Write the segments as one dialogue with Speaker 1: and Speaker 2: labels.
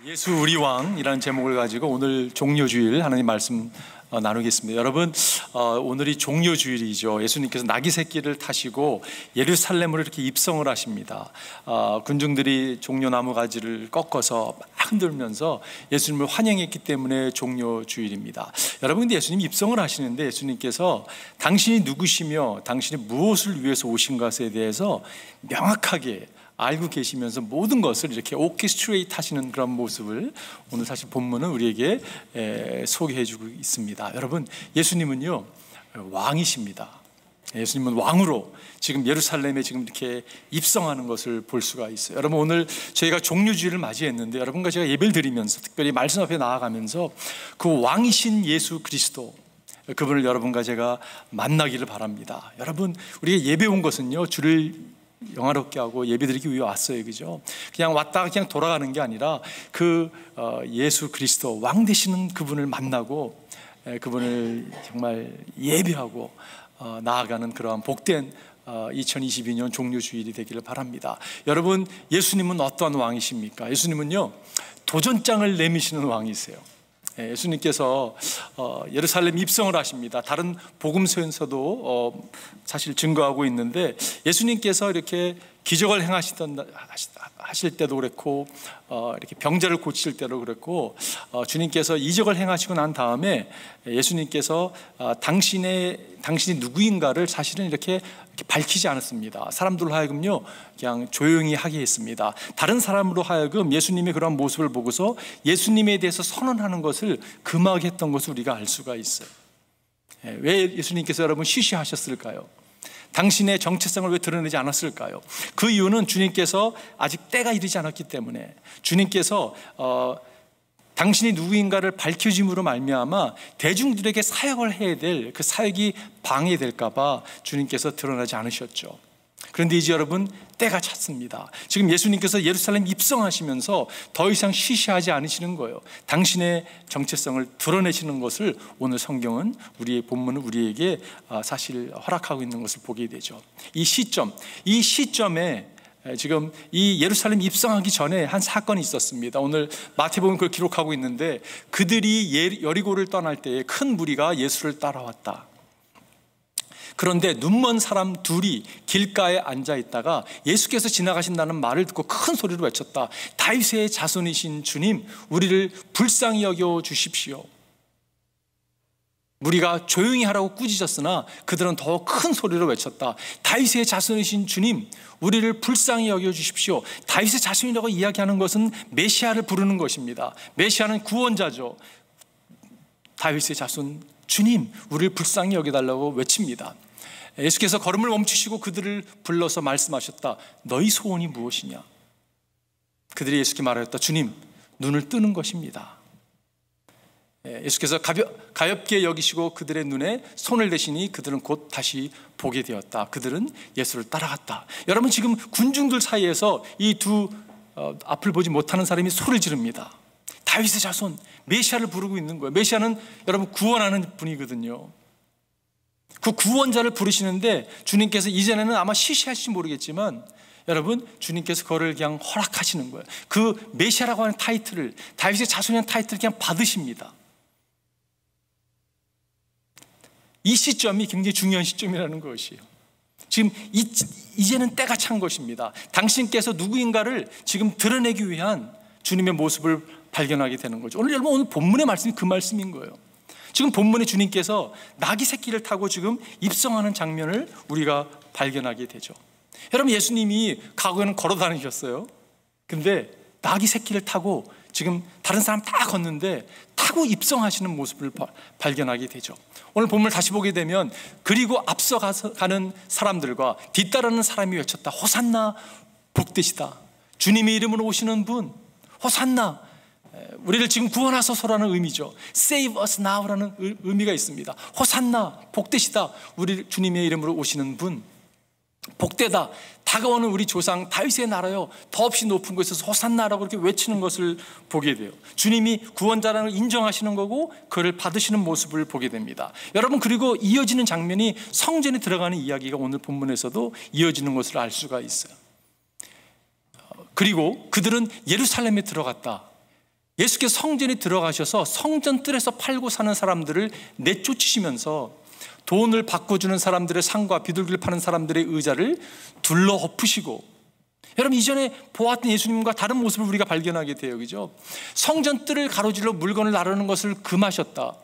Speaker 1: 예수 우리 왕이라는 제목을 가지고 오늘 종려주일 하나님 말씀 나누겠습니다. 여러분, 오늘이 종려주일이죠. 예수님께서 나귀 새끼를 타시고 예루살렘으로 이렇게 입성을 하십니다. 군중들이 종려나무 가지를 꺾어서 막 흔들면서 예수님을 환영했기 때문에 종려주일입니다. 여러분, 근데 예수님이 입성을 하시는데 예수님께서 당신이 누구시며 당신이 무엇을 위해서 오신 것에 대해서 명확하게 알고 계시면서 모든 것을 이렇게 오케스트레이트 하시는 그런 모습을 오늘 사실 본문은 우리에게 소개해 주고 있습니다. 여러분, 예수님은요 왕이십니다. 예수님은 왕으로 지금 예루살렘에 지금 이렇게 입성하는 것을 볼 수가 있어요. 여러분, 오늘 저희가 종려주일을 맞이했는데 여러분과 제가 예배를 드리면서 특별히 말씀 앞에 나아가면서 그 왕이신 예수 그리스도, 그분을 여러분과 제가 만나기를 바랍니다. 여러분, 우리가 예배 온 것은요 주를 영화롭게 하고 예배드리기 위해 왔어요, 그죠? 그냥 왔다가 그냥 돌아가는 게 아니라 그 예수 그리스도 왕 되시는 그분을 만나고 그분을 정말 예배하고 나아가는 그러한 복된 2022년 종려주일이 되기를 바랍니다. 여러분, 예수님은 어떠한 왕이십니까? 예수님은요 도전장을 내미시는 왕이세요. 예수님께서 예루살렘 입성을 하십니다. 다른 복음서에서도 사실 증거하고 있는데 예수님께서 이렇게 기적을 하실 때도 그랬고 이렇게 병자를 고칠 때도 그랬고 주님께서 이적을 행하시고 난 다음에 예수님께서 당신이 누구인가를 사실은 이렇게 밝히지 않았습니다. 사람들로 하여금요 그냥 조용히 하게 했습니다. 다른 사람으로 하여금 예수님의 그런 모습을 보고서 예수님에 대해서 선언하는 것을 금하게 했던 것을 우리가 알 수가 있어요. 왜 예수님께서 여러분 쉬쉬하셨을까요? 당신의 정체성을 왜 드러내지 않았을까요? 그 이유는 주님께서 아직 때가 이르지 않았기 때문에, 주님께서 당신이 누구인가를 밝혀짐으로 말미암아 대중들에게 사역을 해야 될 그 사역이 방해될까 봐 주님께서 드러나지 않으셨죠. 그런데 이제 여러분, 때가 찼습니다. 지금 예수님께서 예루살렘 입성하시면서 더 이상 쉬쉬하지 않으시는 거예요. 당신의 정체성을 드러내시는 것을 오늘 성경은, 우리의 본문은 우리에게 사실 허락하고 있는 것을 보게 되죠. 이 시점에 지금 이 예루살렘 입성하기 전에 한 사건이 있었습니다. 오늘 마태복음 그걸 기록하고 있는데, 그들이 여리고를 떠날 때에 큰 무리가 예수를 따라왔다. 그런데 눈먼 사람 둘이 길가에 앉아 있다가 예수께서 지나가신다는 말을 듣고 큰 소리로 외쳤다. 다윗의 자손이신 주님, 우리를 불쌍히 여겨 주십시오. 무리가 조용히 하라고 꾸짖었으나 그들은 더 큰 소리로 외쳤다. 다윗의 자손이신 주님, 우리를 불쌍히 여겨 주십시오. 다윗의 자손이라고 이야기하는 것은 메시아를 부르는 것입니다. 메시아는 구원자죠. 다윗의 자손 주님, 우리를 불쌍히 여겨달라고 외칩니다. 예수께서 걸음을 멈추시고 그들을 불러서 말씀하셨다. 너희 소원이 무엇이냐? 그들이 예수께 말하였다. 주님, 눈을 뜨는 것입니다. 예수께서 가볍게 여기시고 그들의 눈에 손을 대시니 그들은 곧 다시 보게 되었다. 그들은 예수를 따라갔다. 여러분, 지금 군중들 사이에서 이 두 앞을 보지 못하는 사람이 소리를 지릅니다. 다윗의 자손, 메시아를 부르고 있는 거예요. 메시아는 여러분 구원하는 분이거든요. 그 구원자를 부르시는데 주님께서 이전에는 아마 시시할지 모르겠지만 여러분, 주님께서 그거를 그냥 허락하시는 거예요. 그 메시아라고 하는 타이틀을, 다윗의 자손이라는 타이틀을 그냥 받으십니다. 이 시점이 굉장히 중요한 시점이라는 것이에요. 지금 이제는 때가 찬 것입니다. 당신께서 누구인가를 지금 드러내기 위한 주님의 모습을 발견하게 되는 거죠. 오늘 본문의 말씀이 그 말씀인 거예요. 지금 본문에 주님께서 나귀 새끼를 타고 지금 입성하는 장면을 우리가 발견하게 되죠. 여러분, 예수님이 과거에는 걸어 다니셨어요. 근데 나귀 새끼를 타고 지금 다른 사람 다 걷는데 타고 입성하시는 모습을 발견하게 되죠. 오늘 본문을 다시 보게 되면, 그리고 앞서가는 사람들과 뒤따르는 사람이 외쳤다. 호산나, 복되시다. 주님의 이름으로 오시는 분, 호산나, 우리를 지금 구원하소서라는 의미죠. Save us now라는 의미가 있습니다. 호산나, 복되시다. 우리 주님의 이름으로 오시는 분, 복되다. 다가오는 우리 조상 다윗의 나라요, 더없이 높은 곳에서 호산나라고 이렇게 외치는 것을 보게 돼요. 주님이 구원자라는 걸 인정하시는 거고 그를 받으시는 모습을 보게 됩니다. 여러분, 그리고 이어지는 장면이 성전에 들어가는 이야기가 오늘 본문에서도 이어지는 것을 알 수가 있어요. 그리고 그들은 예루살렘에 들어갔다. 예수께서 성전에 들어가셔서 성전 뜰에서 팔고 사는 사람들을 내쫓으시면서 돈을 바꿔주는 사람들의 상과 비둘기를 파는 사람들의 의자를 둘러 엎으시고, 여러분 이전에 보았던 예수님과 다른 모습을 우리가 발견하게 돼요. 그죠? 성전 뜰을 가로질러 물건을 나르는 것을 금하셨다.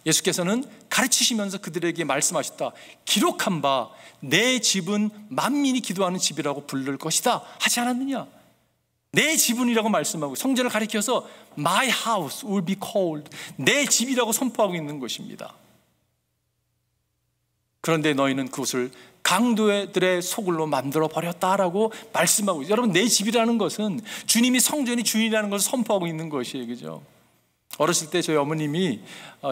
Speaker 1: 예수께서는 가르치시면서 그들에게 말씀하셨다. 기록한 바 내 집은 만민이 기도하는 집이라고 부를 것이다 하지 않았느냐? 내 집은이라고 말씀하고 성전을 가리켜서 My house will be called, 내 집이라고 선포하고 있는 것입니다. 그런데 너희는 그것을 강도들의 소굴로 만들어 버렸다라고 말씀하고 있어요. 여러분, 내 집이라는 것은 주님이 성전이 주인이라는 것을 선포하고 있는 것이에요. 그죠? 어렸을 때 저희 어머님이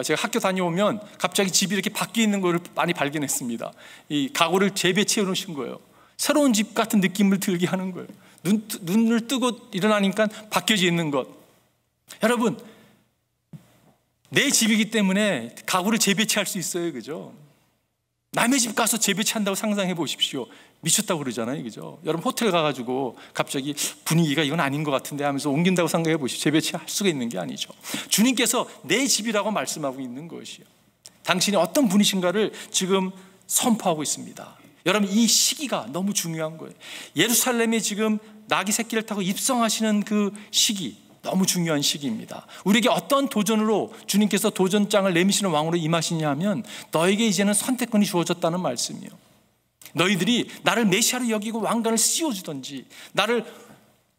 Speaker 1: 제가 학교 다녀오면 갑자기 집이 이렇게 바뀌어 있는 걸 많이 발견했습니다. 이 가구를 재배치해 놓으신 거예요. 새로운 집 같은 느낌을 들게 하는 거예요. 눈을 뜨고 일어나니까 바뀌어져 있는 것. 여러분, 내 집이기 때문에 가구를 재배치할 수 있어요. 그죠? 남의 집 가서 재배치한다고 상상해 보십시오. 미쳤다고 그러잖아요. 그죠? 여러분 호텔 가가지고 갑자기 분위기가 이건 아닌 것 같은데 하면서 옮긴다고 생각해 보십시오. 재배치할 수가 있는 게 아니죠. 주님께서 내 집이라고 말씀하고 있는 것이요, 당신이 어떤 분이신가를 지금 선포하고 있습니다. 여러분, 이 시기가 너무 중요한 거예요. 예루살렘에 지금 나귀 새끼를 타고 입성하시는 그 시기, 너무 중요한 시기입니다. 우리에게 어떤 도전으로 주님께서 도전장을 내미시는 왕으로 임하시냐 하면, 너에게 이제는 선택권이 주어졌다는 말씀이요. 너희들이 나를 메시아로 여기고 왕관을 씌워주든지, 나를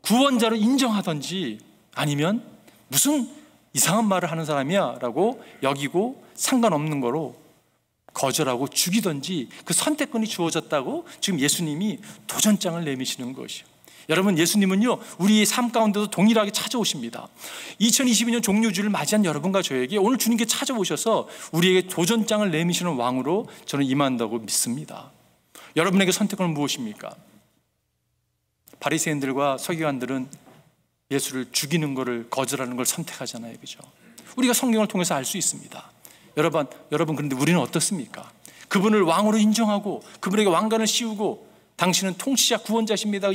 Speaker 1: 구원자로 인정하든지, 아니면 무슨 이상한 말을 하는 사람이야 라고 여기고 상관없는 거로 거절하고 죽이든지, 그 선택권이 주어졌다고 지금 예수님이 도전장을 내미시는 것이요. 여러분, 예수님은요 우리의 삶 가운데도 동일하게 찾아오십니다. 2022년 종료주를 맞이한 여러분과 저에게 오늘 주님께 찾아오셔서 우리에게 도전장을 내미시는 왕으로 저는 임한다고 믿습니다. 여러분에게 선택은 무엇입니까? 바리새인들과 서기관들은 예수를 죽이는 것을 거절하는 걸 선택하잖아요. 그죠? 우리가 성경을 통해서 알 수 있습니다. 여러분, 그런데 우리는 어떻습니까? 그분을 왕으로 인정하고 그분에게 왕관을 씌우고 당신은 통치자 구원자십니다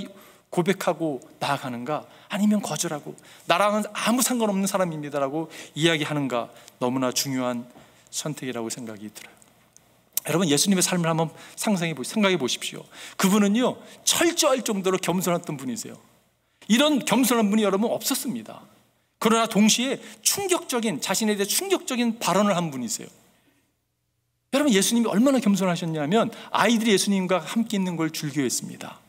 Speaker 1: 고백하고 나아가는가? 아니면 거절하고 나랑은 아무 상관없는 사람입니다라고 이야기하는가? 너무나 중요한 선택이라고 생각이 들어요. 여러분, 예수님의 삶을 한번 생각해 보십시오. 그분은요 철저할 정도로 겸손했던 분이세요. 이런 겸손한 분이 여러분 없었습니다. 그러나 동시에 자신에 대해 충격적인 발언을 한 분이세요. 여러분, 예수님이 얼마나 겸손하셨냐면 아이들이 예수님과 함께 있는 걸 즐겨했습니다.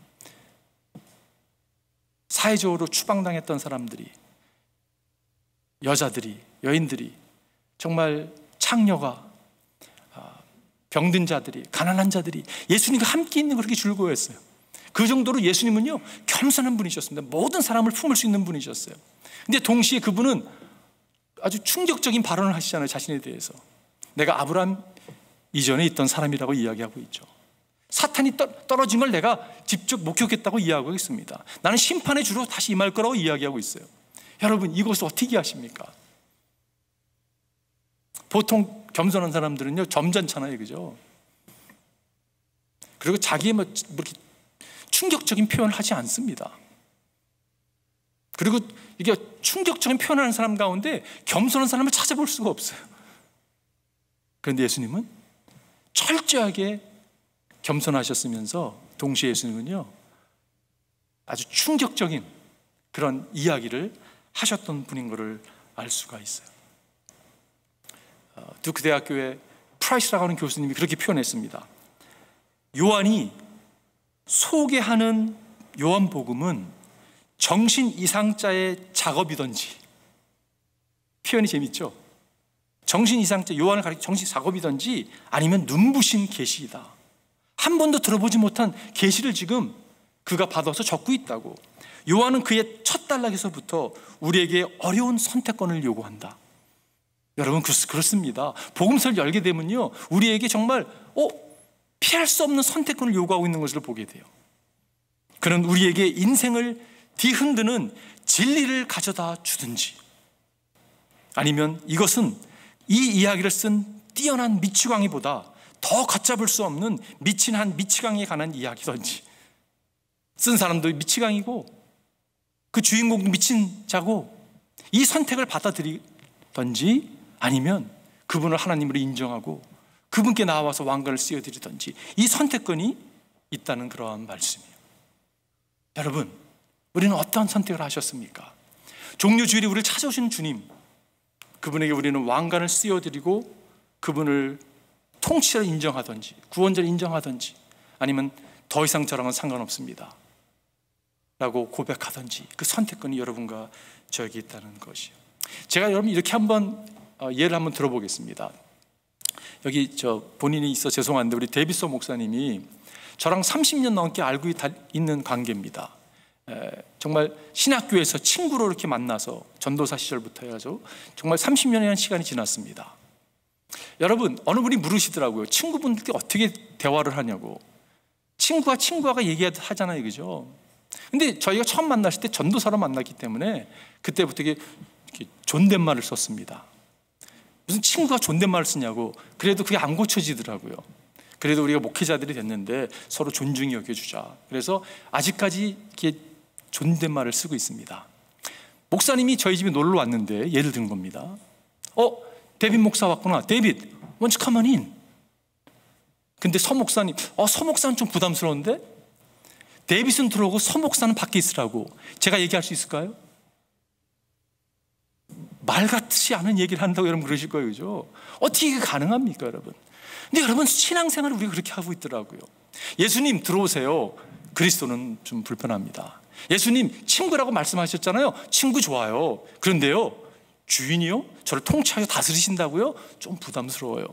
Speaker 1: 사회적으로 추방당했던 사람들이, 여자들이, 여인들이, 정말 창녀가, 병든 자들이, 가난한 자들이 예수님과 함께 있는 걸 그렇게 즐거워했어요. 그 정도로 예수님은요 겸손한 분이셨습니다. 모든 사람을 품을 수 있는 분이셨어요. 근데 동시에 그분은 아주 충격적인 발언을 하시잖아요. 자신에 대해서 내가 아브라함 이전에 있던 사람이라고 이야기하고 있죠. 사탄이 떨어진 걸 내가 직접 목격했다고 이야기하고 있습니다. 나는 심판의 주로 다시 임할 거라고 이야기하고 있어요. 여러분, 이것을 어떻게 하십니까? 보통 겸손한 사람들은요 점잖잖아요. 그죠? 그리고 자기의 뭐 이렇게 충격적인 표현을 하지 않습니다. 그리고 이게 충격적인 표현을 하는 사람 가운데 겸손한 사람을 찾아볼 수가 없어요. 그런데 예수님은 철저하게 겸손하셨으면서 동시에 예수님은요 아주 충격적인 그런 이야기를 하셨던 분인 것을 알 수가 있어요. 두크 대학교의 프라이스라고 하는 교수님이 그렇게 표현했습니다. 요한이 소개하는 요한복음은 정신 이상자의 작업이든지, 표현이 재밌죠? 정신 이상자, 요한을 가리켜 정신 작업이든지 아니면 눈부신 계시이다. 한 번도 들어보지 못한 계시를 지금 그가 받아서 적고 있다고. 요한은 그의 첫 단락에서부터 우리에게 어려운 선택권을 요구한다. 여러분, 그렇습니다. 복음서를 열게 되면요 우리에게 정말 피할 수 없는 선택권을 요구하고 있는 것을 보게 돼요. 그는 우리에게 인생을 뒤흔드는 진리를 가져다 주든지, 아니면 이것은 이 이야기를 쓴 뛰어난 미치광이보다 더 걷잡을 수 없는 미친 한 미치광이에 관한 이야기든지, 쓴 사람도 미치광이고 그 주인공도 미친 자고 이 선택을 받아들이든지 아니면 그분을 하나님으로 인정하고 그분께 나와서 왕관을 씌워드리든지 이 선택권이 있다는 그러한 말씀이에요. 여러분, 우리는 어떤 선택을 하셨습니까? 종려주일에 우리를 찾아오시는 주님, 그분에게 우리는 왕관을 씌워드리고 그분을 통치자로 인정하든지 구원자로 인정하든지 아니면 더 이상 저랑은 상관없습니다 라고 고백하든지 그 선택권이 여러분과 저에게 있다는 것이요. 제가 여러분 이렇게 한번 예를 한번 들어보겠습니다. 여기 본인이 있어 죄송한데 우리 데비소 목사님이 저랑 30년 넘게 알고 있는 관계입니다. 정말 신학교에서 친구로 이렇게 만나서 전도사 시절부터 해가지고 정말 30년이라는 시간이 지났습니다. 여러분, 어느 분이 물으시더라고요. 친구분들께 어떻게 대화를 하냐고. 친구가 얘기하잖아요, 그죠? 근데 저희가 처음 만났을 때 전도사로 만났기 때문에 그때부터 이렇게 존댓말을 썼습니다. 무슨 친구가 존댓말을 쓰냐고. 그래도 그게 안 고쳐지더라고요. 그래도 우리가 목회자들이 됐는데 서로 존중히 여겨주자. 그래서 아직까지 이렇게 존댓말을 쓰고 있습니다. 목사님이 저희 집에 놀러 왔는데 예를 든 겁니다. 데빗 목사 왔구나. 데빗, won't you come on in? 근데 서 목사님, 서 목사는 좀 부담스러운데? 데빗은 들어오고 서 목사는 밖에 있으라고 제가 얘기할 수 있을까요? 말 같지 않은 얘기를 한다고 여러분 그러실 거예요, 그죠? 어떻게 이게 가능합니까, 여러분? 근데 여러분, 신앙생활을 우리가 그렇게 하고 있더라고요. 예수님 들어오세요. 그리스도는 좀 불편합니다. 예수님 친구라고 말씀하셨잖아요. 친구 좋아요. 그런데요, 주인이요? 저를 통치하여 다스리신다고요? 좀 부담스러워요.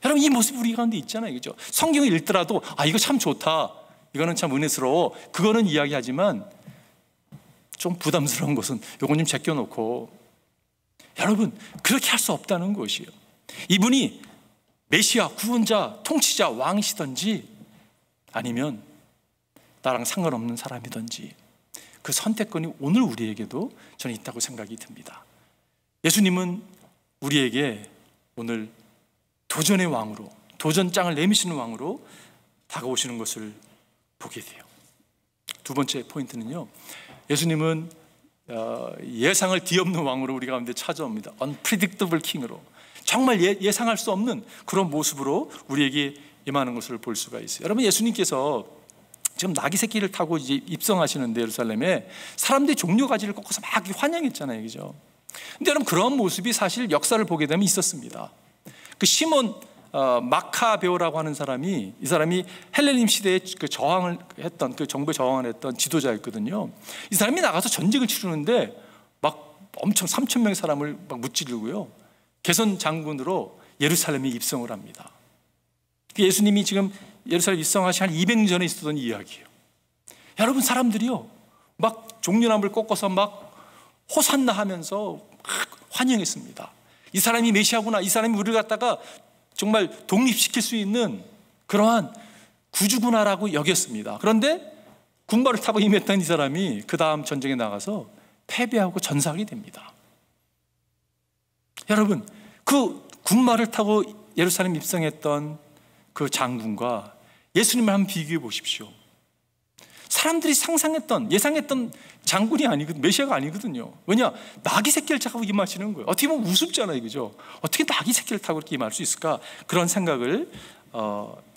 Speaker 1: 여러분, 이 모습이 우리 가운데 있잖아요, 그죠? 성경을 읽더라도 이거 참 좋다, 이거는 참 은혜스러워, 그거는 이야기하지만 좀 부담스러운 것은 이건 좀 제껴놓고. 여러분, 그렇게 할 수 없다는 것이에요. 이분이 메시아, 구원자, 통치자, 왕이시든지 아니면 나랑 상관없는 사람이든지 그 선택권이 오늘 우리에게도 저는 있다고 생각이 듭니다. 예수님은 우리에게 오늘 도전의 왕으로, 도전장을 내미시는 왕으로 다가오시는 것을 보게 돼요. 두 번째 포인트는요, 예수님은 예상을 뒤엎는 왕으로 우리 가운데 찾아옵니다. Unpredictable King으로, 정말 예상할 수 없는 그런 모습으로 우리에게 임하는 것을 볼 수가 있어요. 여러분, 예수님께서 지금 나귀 새끼를 타고 이제 입성하시는데 예루살렘에 사람들이 종려가지를 꺾어서 막 환영했잖아요, 그죠? 근데 여러분, 그런 모습이 사실 역사를 보게 되면 있었습니다. 그 시몬 마카베오라고 하는 사람이, 이 사람이 헬레님 시대에 그 저항을 했던, 그 정부에 저항을 했던 지도자였거든요. 이 사람이 나가서 전쟁을 치르는데 막 엄청 3,000명의 사람을 막 무찌르고요, 개선 장군으로 예루살렘에 입성을 합니다. 예수님이 지금 예루살렘 입성하시 한 200년 전에 있었던 이야기예요. 여러분, 사람들이요 막 종려나무를 꺾어서 막 호산나 하면서 막 환영했습니다. 이 사람이 메시아구나, 이 사람이 우리를 갖다가 정말 독립시킬 수 있는 그러한 구주구나라고 여겼습니다. 그런데 군마를 타고 임했던 이 사람이 그 다음 전쟁에 나가서 패배하고 전사하게 됩니다. 여러분, 그 군마를 타고 예루살렘 입성했던 그 장군과 예수님을 한번 비교해 보십시오. 사람들이 상상했던, 예상했던 장군이 아니거든요. 메시아가 아니거든요. 왜냐? 나귀 새끼를 타고 임하시는 거예요. 어떻게 보면 우습잖아요, 그죠? 어떻게 나귀 새끼를 타고 이렇게 임할 수 있을까? 그런 생각을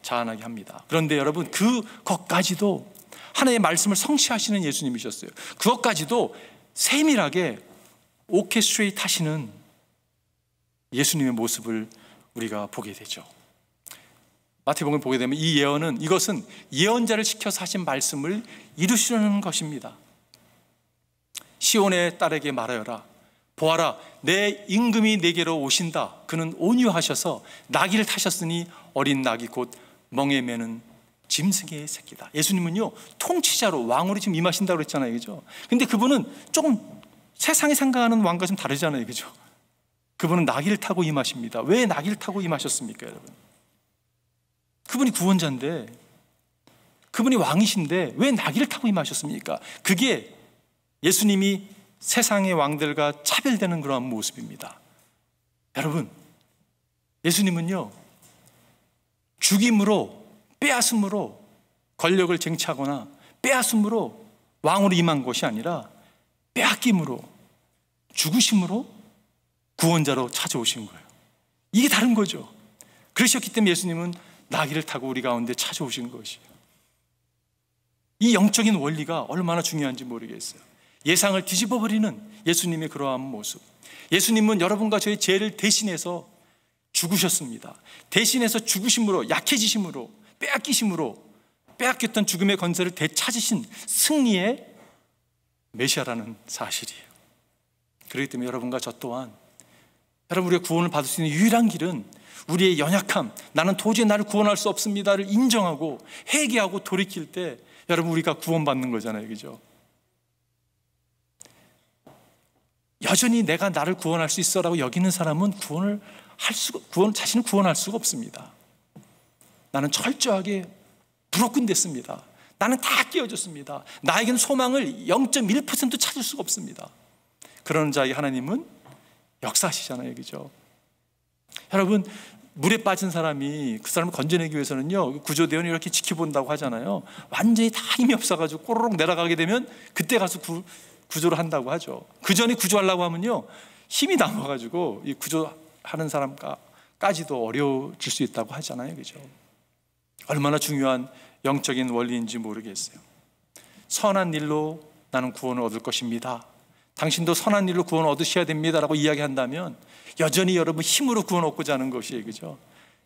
Speaker 1: 자아나게 합니다. 그런데 여러분, 그것까지도 하나님의 말씀을 성취하시는 예수님이셨어요. 그것까지도 세밀하게 오케스트레이트 하시는 예수님의 모습을 우리가 보게 되죠. 마태복음을 보게 되면 이 예언은, 이것은 예언자를 시켜서 하신 말씀을 이루시려는 것입니다. 시온의 딸에게 말하여라. 보아라, 내 임금이 내게로 오신다. 그는 온유하셔서 나귀를 타셨으니 어린 나귀 곧 멍에 매는 짐승의 새끼다. 예수님은요, 통치자로, 왕으로 지금 임하신다고 그랬잖아요, 그죠? 근데 그분은 조금 세상이 생각하는 왕과 좀 다르잖아요, 그죠? 그분은 나귀를 타고 임하십니다. 왜 나귀를 타고 임하셨습니까, 여러분? 그분이 구원자인데, 그분이 왕이신데 왜 나귀를 타고 임하셨습니까? 그게 예수님이 세상의 왕들과 차별되는 그런 모습입니다. 여러분, 예수님은요, 죽임으로, 빼앗음으로 권력을 쟁취하거나 빼앗음으로 왕으로 임한 것이 아니라 빼앗김으로 죽으심으로 구원자로 찾아오신 거예요. 이게 다른 거죠. 그러셨기 때문에 예수님은 나귀를 타고 우리 가운데 찾아오신 것이에요. 이 영적인 원리가 얼마나 중요한지 모르겠어요. 예상을 뒤집어버리는 예수님의 그러한 모습. 예수님은 여러분과 저의 죄를 대신해서 죽으셨습니다. 대신해서 죽으심으로, 약해지심으로, 빼앗겼던 죽음의 권세를 되찾으신 승리의 메시아라는 사실이에요. 그렇기 때문에 여러분과 저 또한, 여러분, 우리가 구원을 받을 수 있는 유일한 길은 우리의 연약함, 나는 도저히 나를 구원할 수 없습니다를 인정하고 회개하고 돌이킬 때 여러분, 우리가 구원받는 거잖아요. 그죠? 여전히 내가 나를 구원할 수 있어라고 여기는 사람은 자신을 구원할 수가 없습니다. 나는 철저하게 브로큰 됐습니다. 나는 다 깨어졌습니다. 나에게는 소망을 0.1% 찾을 수가 없습니다. 그런 자에게 하나님은 역사하시잖아요. 그죠? 여러분, 물에 빠진 사람이 그 사람을 건져내기 위해서는요, 구조대원이 이렇게 지켜본다고 하잖아요. 완전히 다 힘이 없어가지고 꼬르륵 내려가게 되면 그때 가서 구조를 한다고 하죠. 그 전에 구조하려고 하면요, 힘이 남아가지고 이 구조하는 사람까지도 어려워질 수 있다고 하잖아요. 그죠? 얼마나 중요한 영적인 원리인지 모르겠어요. 선한 일로 나는 구원을 얻을 것입니다. 당신도 선한 일로 구원 얻으셔야 됩니다라고 이야기한다면 여전히 여러분 힘으로 구원 얻고자 하는 것이에요. 그죠?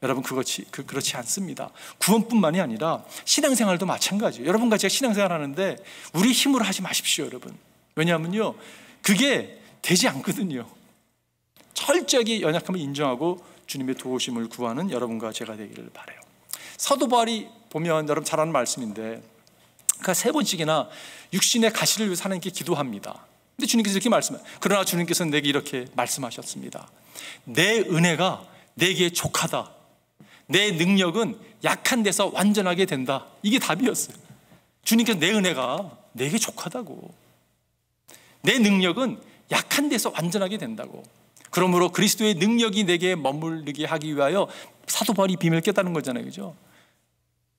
Speaker 1: 여러분, 그렇지 않습니다. 구원뿐만이 아니라 신앙생활도 마찬가지예요. 여러분과 제가 신앙생활 하는데 우리 힘으로 하지 마십시오, 여러분. 왜냐하면요, 그게 되지 않거든요. 철저하게 연약함을 인정하고 주님의 도우심을 구하는 여러분과 제가 되기를 바라요. 사도 바울이 보면 여러분 잘 아는 말씀인데, 그가 3번씩이나 육신의 가시를 위해서 하나님께 기도합니다. 근데 주님께서 이렇게 말씀해요. 그러나 주님께서는 내게 이렇게 말씀하셨습니다. 내 은혜가 내게 족하다. 내 능력은 약한 데서 완전하게 된다. 이게 답이었어요. 주님께서 내 은혜가 내게 족하다고. 내 능력은 약한 데서 완전하게 된다고. 그러므로 그리스도의 능력이 내게 머물게 하기 위하여 사도 바울이 비밀을 깨닫는 거잖아요. 그죠?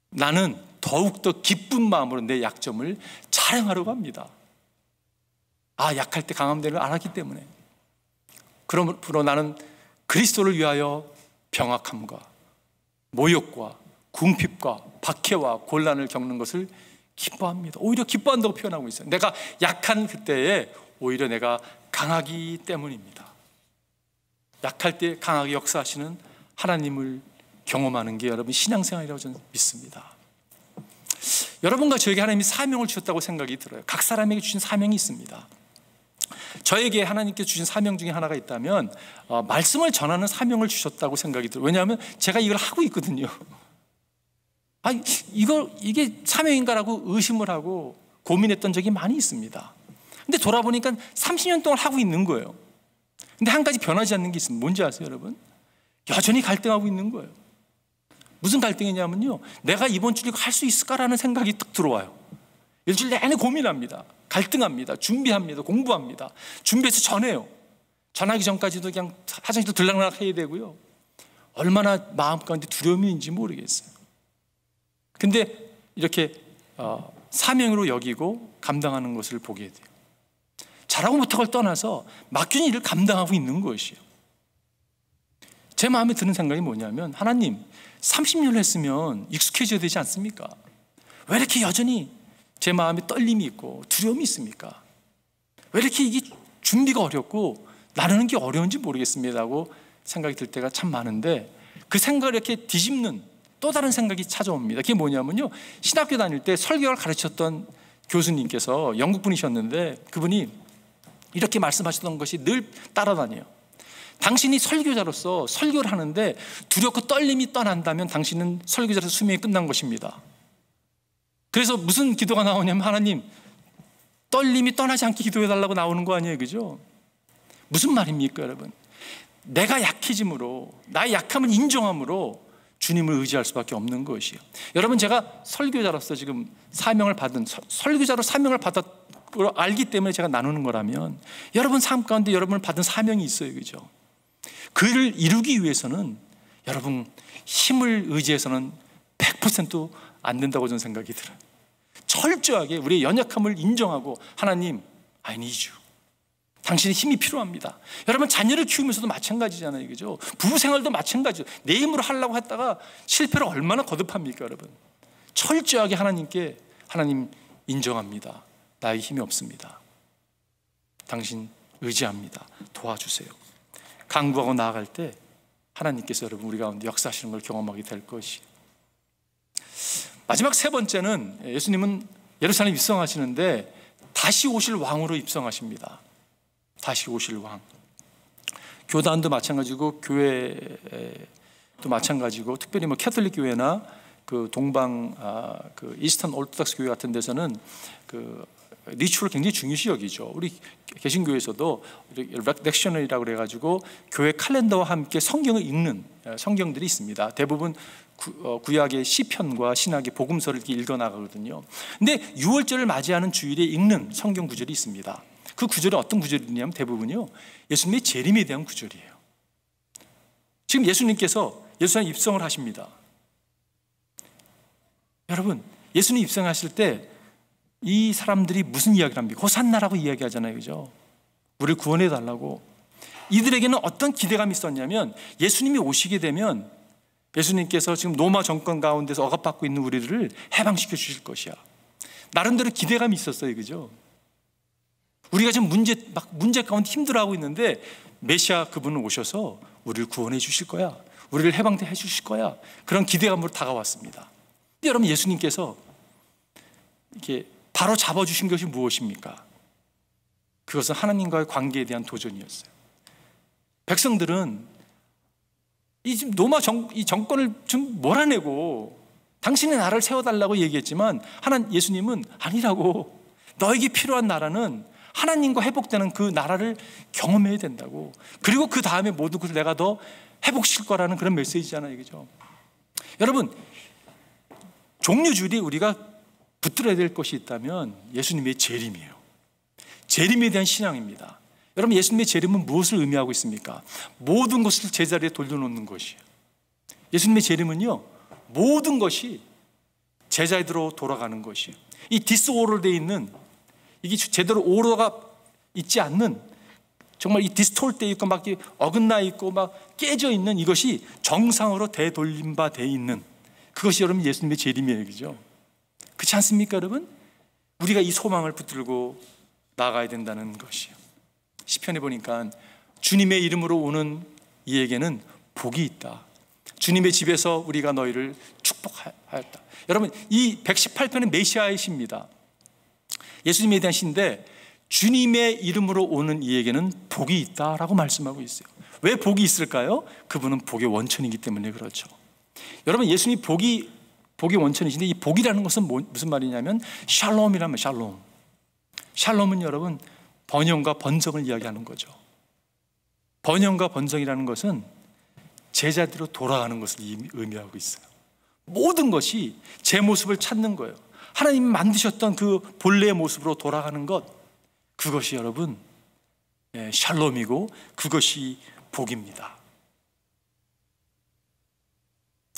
Speaker 1: 나는 더욱더 기쁜 마음으로 내 약점을 자랑하려고 합니다. 약할 때 강함 되는 걸 알았기 때문에. 그러므로 나는 그리스도를 위하여 병악함과 모욕과 궁핍과 박해와 곤란을 겪는 것을 기뻐합니다. 오히려 기뻐한다고 표현하고 있어요. 내가 약한 그때에 오히려 내가 강하기 때문입니다. 약할 때 강하게 역사하시는 하나님을 경험하는 게 여러분 신앙생활이라고 저는 믿습니다. 여러분과 저에게 하나님이 사명을 주셨다고 생각이 들어요. 각 사람에게 주신 사명이 있습니다. 저에게 하나님께 주신 사명 중에 하나가 있다면 말씀을 전하는 사명을 주셨다고 생각이 들어요. 왜냐하면 제가 이걸 하고 있거든요. 이게 사명인가라고 의심을 하고 고민했던 적이 많이 있습니다. 근데 돌아보니까 30년 동안 하고 있는 거예요. 근데 한 가지 변하지 않는 게 있습니다. 뭔지 아세요, 여러분? 여전히 갈등하고 있는 거예요. 무슨 갈등이냐면요, 내가 이번 주를 할 수 있을까라는 생각이 딱 들어와요. 일주일 내내 고민합니다. 갈등합니다. 준비합니다. 공부합니다. 준비해서 전해요. 전하기 전까지도 그냥 화장실 들락날락 해야 되고요. 얼마나 마음 가운데 두려움인지 모르겠어요. 근데 이렇게 사명으로 여기고 감당하는 것을 보게 돼요. 잘하고 못하고를 떠나서 맡긴 일을 감당하고 있는 것이에요. 제 마음에 드는 생각이 뭐냐면, 하나님, 30년을 했으면 익숙해져야 되지 않습니까? 왜 이렇게 여전히 제 마음에 떨림이 있고 두려움이 있습니까? 왜 이렇게 이게 준비가 어렵고 나누는 게 어려운지 모르겠습니다고 생각이 들 때가 참 많은데, 그 생각을 이렇게 뒤집는 또 다른 생각이 찾아옵니다. 그게 뭐냐면요, 신학교 다닐 때 설교를 가르쳤던 교수님께서 영국 분이셨는데, 그분이 이렇게 말씀하셨던 것이 늘 따라다녀요. 당신이 설교자로서 설교를 하는데 두렵고 떨림이 떠난다면 당신은 설교자로서 수명이 끝난 것입니다. 그래서 무슨 기도가 나오냐면, 하나님, 떨림이 떠나지 않게 기도해달라고 나오는 거 아니에요. 그죠? 무슨 말입니까, 여러분? 내가 약해짐으로, 나의 약함을 인정함으로 주님을 의지할 수밖에 없는 것이에요. 여러분, 제가 설교자로서 지금 사명을 받은, 설교자로 사명을 받았고 알기 때문에 제가 나누는 거라면, 여러분 삶 가운데 여러분을 받은 사명이 있어요. 그죠? 그를 이루기 위해서는 여러분 힘을 의지해서는 100% 안 된다고 저는 생각이 들어요. 철저하게 우리의 연약함을 인정하고, 하나님, I need you. 당신의 힘이 필요합니다. 여러분, 자녀를 키우면서도 마찬가지잖아요, 그죠? 부부 생활도 마찬가지죠. 내 힘으로 하려고 했다가 실패를 얼마나 거듭합니까, 여러분? 철저하게 하나님께, 하나님 인정합니다. 나의 힘이 없습니다. 당신 의지합니다. 도와주세요. 간구하고 나아갈 때 하나님께서 여러분 우리 가운데 역사하시는 걸 경험하게 될 것이. 마지막 세 번째는, 예수님은 예루살렘 입성하시는데 다시 오실 왕으로 입성하십니다. 다시 오실 왕. 교단도 마찬가지고 교회도 마찬가지고, 특별히 뭐 캐톨릭 교회나 그 동방 그 이스턴 올토닥스 교회 같은 데서는 그 리추얼을 굉장히 중요시 여기죠. 우리 개신교에서도 렉셔널이라고 그래가지고 교회 칼렌더와 함께 성경을 읽는 성경들이 있습니다. 대부분 구약의 시편과 신약의 복음서를 이렇게 읽어 나가거든요. 근데 유월절을 맞이하는 주일에 읽는 성경 구절이 있습니다. 그 구절은 어떤 구절이냐면 대부분요, 예수님의 재림에 대한 구절이에요. 지금 예수님께서 예루살렘 입성을 하십니다. 여러분, 예수님 입성하실 때 이 사람들이 무슨 이야기를 합니까? 호산나라고 이야기하잖아요, 그죠? 우리를 구원해 달라고. 이들에게는 어떤 기대감이 있었냐면, 예수님이 오시게 되면 예수님께서 지금 로마 정권 가운데서 억압받고 있는 우리들을 해방시켜 주실 것이야. 나름대로 기대감이 있었어요, 그죠? 우리가 지금 문제 가운데 힘들어하고 있는데 메시아 그분은 오셔서 우리를 구원해 주실 거야, 우리를 해방해 주실 거야, 그런 기대감으로 다가왔습니다. 근데 여러분, 예수님께서 이렇게 바로 잡아주신 것이 무엇입니까? 그것은 하나님과의 관계에 대한 도전이었어요. 백성들은 이 로마 정권을 좀 몰아내고 당신의 나라를 세워달라고 얘기했지만, 예수님은 아니라고, 너에게 필요한 나라는 하나님과 회복되는 그 나라를 경험해야 된다고, 그리고 그 다음에 모든 것을 내가 더 회복시킬 거라는 그런 메시지잖아요, 그죠? 여러분, 종료주일이 우리가 붙들어야 될 것이 있다면 예수님의 재림이에요. 재림에 대한 신앙입니다. 여러분, 예수님의 재림은 무엇을 의미하고 있습니까? 모든 것을 제자리에 돌려놓는 것이에요. 예수님의 재림은요, 모든 것이 제자리로 돌아가는 것이에요. 이 디스오더되어 있는, 이게 제대로 오더가 있지 않는, 정말 이 디스톨되어 있고 막 어긋나 있고 막 깨져 있는 이것이 정상으로 되돌림바 되어 있는, 그것이 여러분 예수님의 재림이에요, 그죠? 그렇지 않습니까, 여러분? 우리가 이 소망을 붙들고 나아가야 된다는 것이에요. 시편에 보니까 주님의 이름으로 오는 이에게는 복이 있다. 주님의 집에서 우리가 너희를 축복하였다. 여러분, 이 118편은 메시아의 시입니다. 예수님에 대한 시인데, 주님의 이름으로 오는 이에게는 복이 있다라고 말씀하고 있어요. 왜 복이 있을까요? 그분은 복의 원천이기 때문에 그렇죠. 여러분, 예수님이 복의 원천이신데, 이 복이라는 것은 무슨 말이냐면 샬롬이라면 샬롬. 샬롬은 여러분 번영과 번성을 이야기하는 거죠. 번영과 번성이라는 것은 제자대로 돌아가는 것을 의미하고 있어요. 모든 것이 제 모습을 찾는 거예요. 하나님이 만드셨던 그 본래의 모습으로 돌아가는 것, 그것이 여러분 샬롬이고 그것이 복입니다.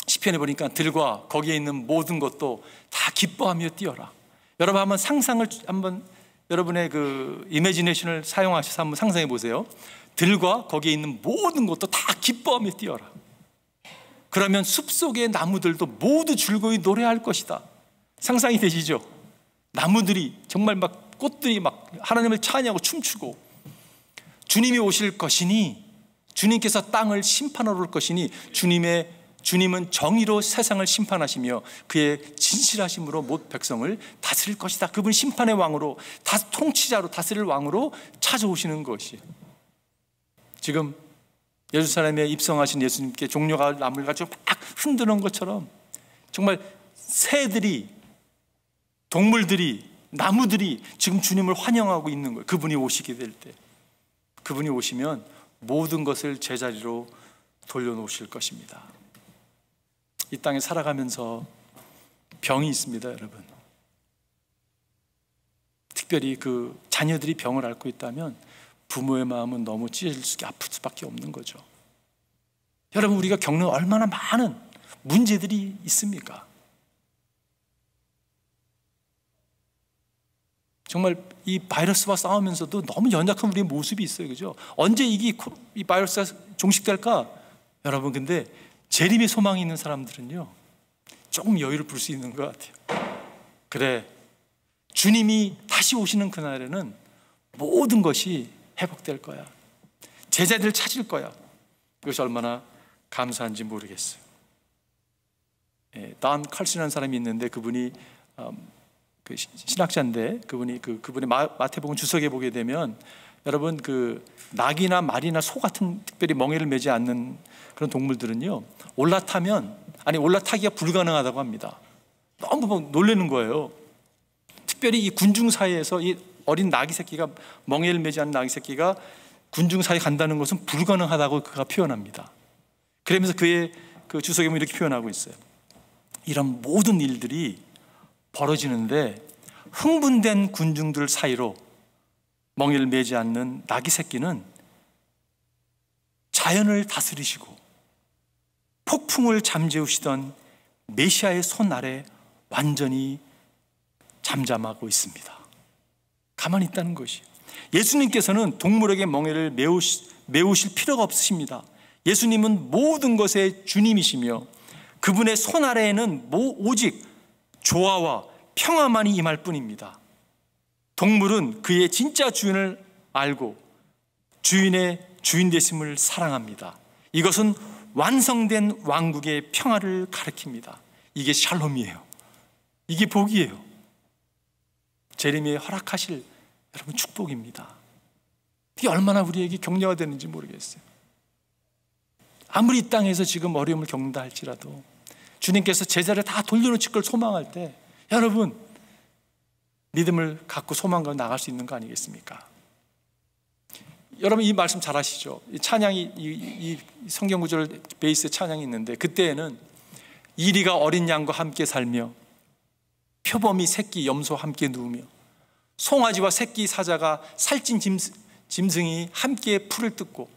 Speaker 1: 시편에 보니까 들과 거기에 있는 모든 것도 다 기뻐하며 뛰어라. 여러분 한번 여러분의 그 이미지네이션을 사용하셔서 한번 상상해 보세요. 들과 거기에 있는 모든 것도 다 기뻐하며 뛰어라. 그러면 숲속의 나무들도 모두 즐거이 노래할 것이다. 상상이 되시죠? 나무들이 정말 막 꽃들이 막 하나님을 찬양하고 춤추고, 주님이 오실 것이니, 주님께서 땅을 심판하러 올 것이니, 주님은 정의로 세상을 심판하시며 그의 진실하심으로 못 백성을 다스릴 것이다. 그분 심판의 왕으로, 통치자로, 다스릴 왕으로 찾아오시는 것이, 지금 예루살렘에 입성하신 예수님께 종려가 나무를 가지고 막 흔드는 것처럼 정말 새들이, 동물들이, 나무들이 지금 주님을 환영하고 있는 거예요. 그분이 오시게 될 때, 그분이 오시면 모든 것을 제자리로 돌려놓으실 것입니다. 이 땅에 살아가면서 병이 있습니다, 여러분. 특별히 그 자녀들이 병을 앓고 있다면 부모의 마음은 너무 찢어질 수밖에, 아플 수밖에 없는 거죠. 여러분, 우리가 겪는 얼마나 많은 문제들이 있습니까? 정말 이 바이러스와 싸우면서도 너무 연약한 우리의 모습이 있어요. 그죠? 언제 이 바이러스가 종식될까? 여러분, 근데 재림의 소망이 있는 사람들은요, 조금 여유를 부를 수 있는 것 같아요. 그래, 주님이 다시 오시는 그날에는 모든 것이 회복될 거야. 제자들 찾을 거야. 그것이 얼마나 감사한지 모르겠어요. 단 칼슨이라는 사람이 있는데 그분이 그 신학자인데 그분이 마태복음 주석에 보게 되면 여러분 그 낙이나 말이나 소 같은 특별히 멍에를 매지 않는 그런 동물들은요 올라타기가 불가능하다고 합니다. 너무 놀라는 거예요. 특별히 이 군중 사이에서 이 어린 나귀 새끼가 멍에를 매지 않는 나귀 새끼가 군중 사이에 간다는 것은 불가능하다고 그가 표현합니다. 그러면서 그의 그 주석에 보면 이렇게 표현하고 있어요. 이런 모든 일들이 벌어지는데 흥분된 군중들 사이로 멍에를 매지 않는 나귀 새끼는 자연을 다스리시고 폭풍을 잠재우시던 메시아의 손 아래 완전히 잠잠하고 있습니다. 가만히 있다는 것이에요. 예수님께서는 동물에게 멍에를 메우실 필요가 없으십니다. 예수님은 모든 것의 주님이시며 그분의 손 아래에는 오직 조화와 평화만이 임할 뿐입니다. 동물은 그의 진짜 주인을 알고 주인의 주인 되심을 사랑합니다. 이것은 완성된 왕국의 평화를 가리킵니다. 이게 샬롬이에요. 이게 복이에요. 재림이 허락하실 여러분 축복입니다. 이게 얼마나 우리에게 격려가 되는지 모르겠어요. 아무리 이 땅에서 지금 어려움을 겪는다 할지라도 주님께서 제자를 다 돌려놓을 걸 소망할 때 여러분 믿음을 갖고 소망과 나갈 수 있는 거 아니겠습니까? 여러분 이 말씀 잘 아시죠? 이 찬양이 이 성경 구절 베이스 찬양이 있는데 그때에는 이리가 어린 양과 함께 살며 표범이 새끼 염소와 함께 누우며 송아지와 새끼 사자가 살찐 짐승이 함께 풀을 뜯고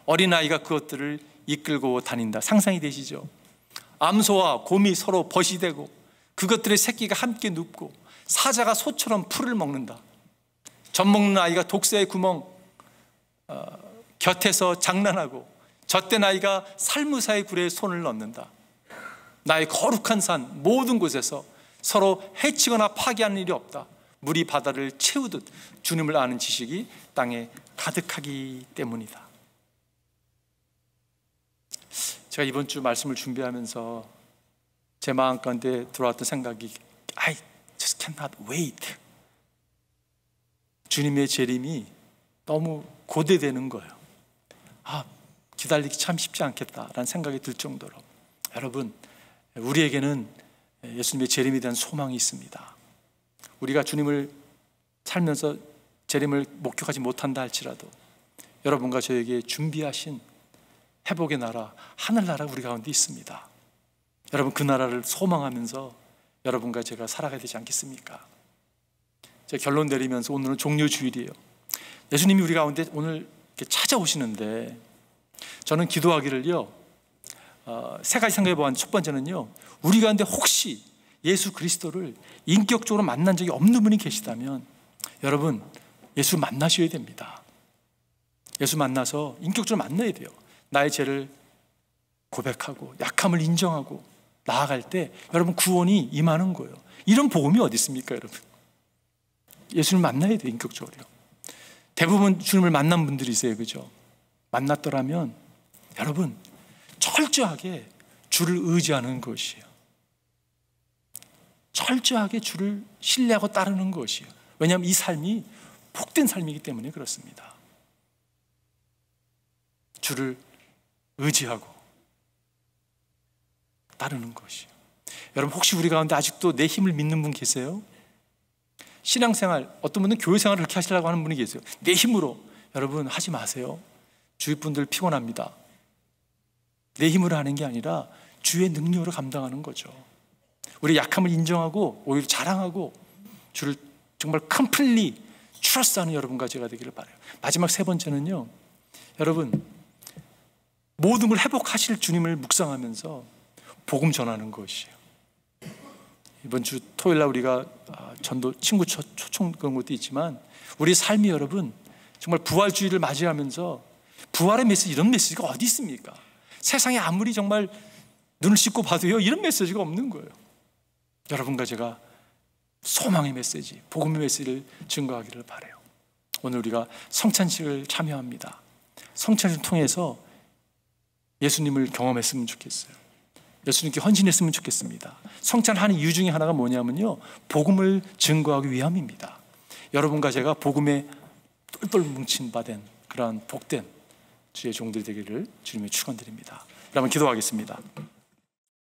Speaker 1: 어린아이가 그것들을 이끌고 다닌다. 상상이 되시죠? 암소와 곰이 서로 벗이 되고 그것들의 새끼가 함께 눕고 사자가 소처럼 풀을 먹는다. 젖 먹는 아이가 독새의 구멍 곁에서 장난하고 젖된 아이가 살무사의 굴에 손을 넣는다. 나의 거룩한 산 모든 곳에서 서로 해치거나 파괴하는 일이 없다. 물이 바다를 채우듯 주님을 아는 지식이 땅에 가득하기 때문이다. 제가 이번 주 말씀을 준비하면서 제 마음 가운데 들어왔던 생각이 I just cannot wait. 주님의 재림이 너무 고대되는 거예요. 기다리기 참 쉽지 않겠다라는 생각이 들 정도로 여러분 우리에게는 예수님의 재림에 대한 소망이 있습니다. 우리가 주님을 살면서 재림을 목격하지 못한다 할지라도 여러분과 저에게 준비하신 회복의 나라, 하늘나라 우리 가운데 있습니다. 여러분 그 나라를 소망하면서 여러분과 제가 살아가야 되지 않겠습니까? 제가 결론 내리면서 오늘은 종료주일이에요. 예수님이 우리 가운데 오늘 이렇게 찾아오시는데 저는 기도하기를요 3가지 생각해 보았는데 첫 번째는요 우리 가운데 혹시 예수 그리스도를 인격적으로 만난 적이 없는 분이 계시다면 여러분 예수 만나셔야 됩니다. 예수 만나서 인격적으로 만나야 돼요. 나의 죄를 고백하고 약함을 인정하고 나아갈 때 여러분 구원이 임하는 거예요. 이런 복음이 어디 있습니까 여러분? 예수를 만나야 돼요. 인격적으로요. 대부분 주님을 만난 분들이세요. 그죠? 만났더라면 여러분 철저하게 주를 의지하는 것이에요. 철저하게 주를 신뢰하고 따르는 것이에요. 왜냐하면 이 삶이 복된 삶이기 때문에 그렇습니다. 주를 의지하고 따르는 것이에요. 여러분 혹시 우리 가운데 아직도 내 힘을 믿는 분 계세요? 신앙생활, 어떤 분은 교회생활을 그렇게 하시려고 하는 분이 계세요. 내 힘으로. 여러분 하지 마세요. 주위 분들 피곤합니다. 내 힘으로 하는 게 아니라 주의 능력으로 감당하는 거죠. 우리 약함을 인정하고 오히려 자랑하고 주를 정말 컴플리 트러스트하는 여러분과 제가 되기를 바라요. 마지막 3번째는요 여러분 모든 걸 회복하실 주님을 묵상하면서 복음 전하는 것이에요. 이번 주 토요일 날 우리가 전도 친구 초청 그런 것도 있지만 우리 삶이 여러분 정말 부활주의를 맞이하면서 부활의 메시지, 이런 메시지가 어디 있습니까? 세상에 아무리 정말 눈을 씻고 봐도요 이런 메시지가 없는 거예요. 여러분과 제가 소망의 메시지, 복음의 메시지를 증거하기를 바라요. 오늘 우리가 성찬식을 참여합니다. 성찬식을 통해서 예수님을 경험했으면 좋겠어요. 예수님께 헌신했으면 좋겠습니다. 성찬하는 이유 중에 하나가 뭐냐면요, 복음을 증거하기 위함입니다. 여러분과 제가 복음에 똘똘 뭉친 바 된 그러한 복된 주의 종들이 되기를 주님의 축원드립니다. 여러분 기도하겠습니다.